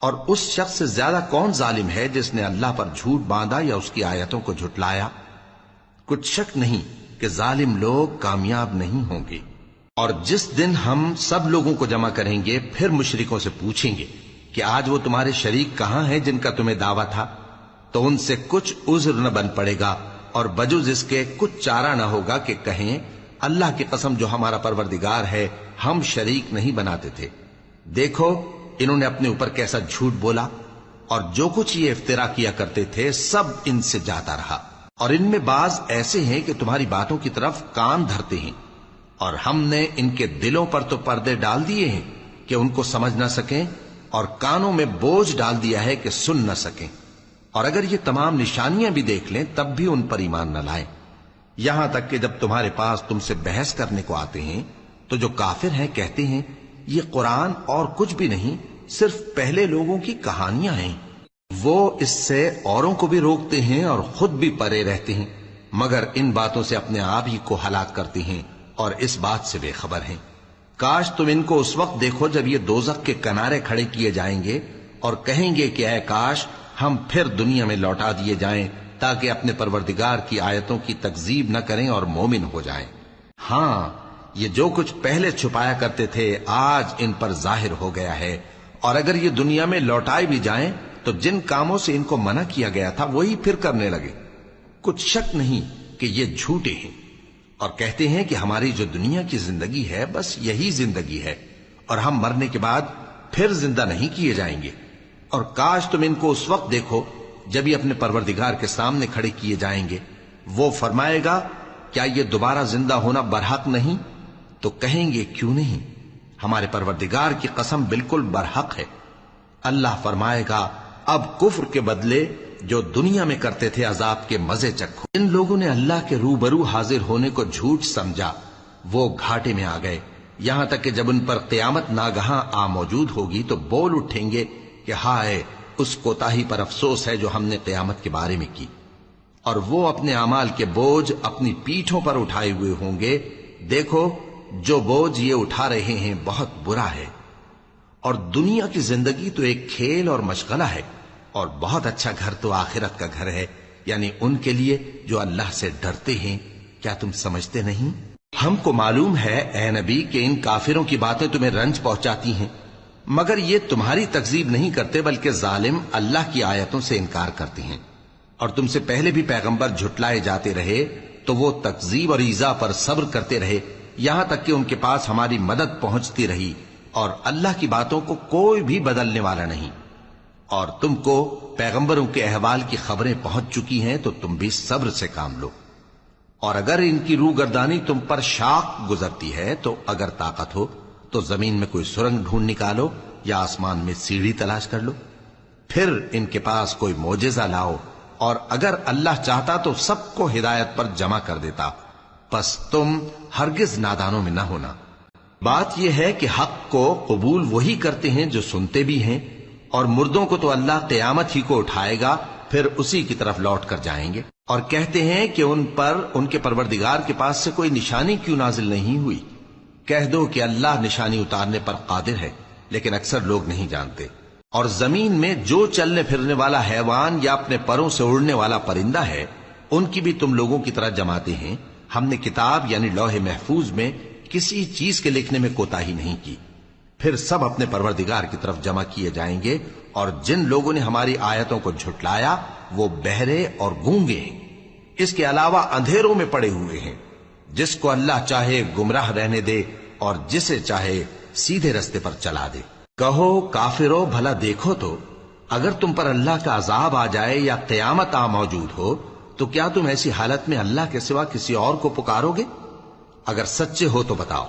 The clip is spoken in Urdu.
اور اس شخص سے زیادہ کون ظالم ہے جس نے اللہ پر جھوٹ باندھا یا اس کی آیتوں کو جھٹلایا؟ کچھ شک نہیں کہ ظالم لوگ کامیاب نہیں ہوں گے۔ اور جس دن ہم سب لوگوں کو جمع کریں گے پھر مشرکوں سے پوچھیں گے کہ آج وہ تمہارے شریک کہاں ہیں جن کا تمہیں دعویٰ تھا، تو ان سے کچھ عذر نہ بن پڑے گا اور بجز اس کے کچھ چارہ نہ ہوگا کہ کہیں اللہ کی قسم جو ہمارا پروردگار ہے ہم شریک نہیں بناتے تھے۔ دیکھو انہوں نے اپنے اوپر کیسا جھوٹ بولا، اور جو کچھ یہ افترا کیا کرتے تھے سب ان سے جاتا رہا۔ اور ان میں بعض ایسے ہیں کہ تمہاری باتوں کی طرف کان دھرتے ہیں، اور ہم نے ان کے دلوں پر تو پردے ڈال دیے ہیں کہ ان کو سمجھ نہ سکیں، اور کانوں میں بوجھ ڈال دیا ہے کہ سن نہ سکیں، اور اگر یہ تمام نشانیاں بھی دیکھ لیں تب بھی ان پر ایمان نہ لائیں۔ یہاں تک کہ جب تمہارے پاس تم سے بحث کرنے کو آتے ہیں تو جو کافر ہیں کہتے ہیں یہ قرآن اور کچھ بھی نہیں، صرف پہلے لوگوں کی کہانیاں ہیں۔ وہ اس سے اوروں کو بھی روکتے ہیں اور خود بھی پرے رہتے ہیں، مگر ان باتوں سے اپنے آپ ہی کو ہلاک کرتے ہیں اور اس بات سے بے خبر ہیں۔ کاش تم ان کو اس وقت دیکھو جب یہ دوزخ کے کنارے کھڑے کیے جائیں گے اور کہیں گے کہ اے کاش ہم پھر دنیا میں لوٹا دیے جائیں تاکہ اپنے پروردگار کی آیتوں کی تکذیب نہ کریں اور مومن ہو جائیں۔ ہاں، یہ جو کچھ پہلے چھپایا کرتے تھے آج ان پر ظاہر ہو گیا ہے، اور اگر یہ دنیا میں لوٹائے بھی جائیں تو جن کاموں سے ان کو منع کیا گیا تھا وہی پھر کرنے لگے۔ کچھ شک نہیں کہ یہ جھوٹے ہیں، اور کہتے ہیں کہ ہماری جو دنیا کی زندگی ہے بس یہی زندگی ہے، اور ہم مرنے کے بعد پھر زندہ نہیں کیے جائیں گے۔ اور کاش تم ان کو اس وقت دیکھو جب یہ اپنے پروردگار کے سامنے کھڑے کیے جائیں گے، وہ فرمائے گا کیا یہ دوبارہ زندہ ہونا برحق نہیں؟ تو کہیں گے کیوں نہیں، ہمارے پروردگار کی قسم بالکل برحق ہے۔ اللہ فرمائے گا اب کفر کے بدلے جو دنیا میں کرتے تھے عذاب کے مزے چکھو۔ جن لوگوں نے اللہ کے روبرو حاضر ہونے کو جھوٹ سمجھا وہ گھاٹے میں آ گئے، یہاں تک کہ جب ان پر قیامت ناگہاں آ موجود ہوگی تو بول اٹھیں گے کہ ہائے اس کوتاہی پر افسوس ہے جو ہم نے قیامت کے بارے میں کی، اور وہ اپنے اعمال کے بوجھ اپنی پیٹھوں پر اٹھائے ہوئے ہوں گے۔ دیکھو جو بوجھ یہ اٹھا رہے ہیں بہت برا ہے، اور دنیا کی زندگی تو ایک کھیل اور مشغلہ ہے، اور بہت اچھا گھر تو آخرت کا گھر ہے، یعنی ان کے لیے جو اللہ سے ڈرتے ہیں۔ کیا تم سمجھتے نہیں؟ ہم کو معلوم ہے اے نبی کہ ان کافروں کی باتیں تمہیں رنج پہنچاتی ہیں، مگر یہ تمہاری تکذیب نہیں کرتے بلکہ ظالم اللہ کی آیتوں سے انکار کرتے ہیں۔ اور تم سے پہلے بھی پیغمبر جھٹلائے جاتے رہے تو وہ تکذیب اور ایذا پر صبر کرتے رہے، یہاں تک کہ ان کے پاس ہماری مدد پہنچتی رہی، اور اللہ کی باتوں کو کوئی بھی بدلنے والا نہیں۔ اور تم کو پیغمبروں کے احوال کی خبریں پہنچ چکی ہیں تو تم بھی صبر سے کام لو۔ اور اگر ان کی روگردانی تم پر شاق گزرتی ہے تو اگر طاقت ہو تو زمین میں کوئی سرنگ ڈھونڈ نکالو یا آسمان میں سیڑھی تلاش کر لو، پھر ان کے پاس کوئی معجزہ لاؤ، اور اگر اللہ چاہتا تو سب کو ہدایت پر جمع کر دیتا، پس تم ہرگز نادانوں میں نہ ہونا۔ بات یہ ہے کہ حق کو قبول وہی کرتے ہیں جو سنتے بھی ہیں، اور مردوں کو تو اللہ قیامت ہی کو اٹھائے گا، پھر اسی کی طرف لوٹ کر جائیں گے۔ اور کہتے ہیں کہ ان پر ان کے پروردگار کے پاس سے کوئی نشانی کیوں نازل نہیں ہوئی؟ کہہ دو کہ اللہ نشانی اتارنے پر قادر ہے، لیکن اکثر لوگ نہیں جانتے۔ اور زمین میں جو چلنے پھرنے والا حیوان یا اپنے پروں سے اڑنے والا پرندہ ہے ان کی بھی تم لوگوں کی طرح جماتے ہیں۔ ہم نے کتاب یعنی لوح محفوظ میں کسی چیز کے لکھنے میں کوتاہی نہیں کی، پھر سب اپنے پروردگار کی طرف جمع کیے جائیں گے۔ اور جن لوگوں نے ہماری آیتوں کو جھٹلایا وہ بہرے اور گونگے ہیں، اس کے علاوہ اندھیروں میں پڑے ہوئے ہیں۔ جس کو اللہ چاہے گمراہ رہنے دے اور جسے چاہے سیدھے رستے پر چلا دے۔ کہو کافرو بھلا دیکھو تو اگر تم پر اللہ کا عذاب آ جائے یا قیامت آ موجود ہو تو کیا تم ایسی حالت میں اللہ کے سوا کسی اور کو پکارو گے؟ اگر سچے ہو تو بتاؤ۔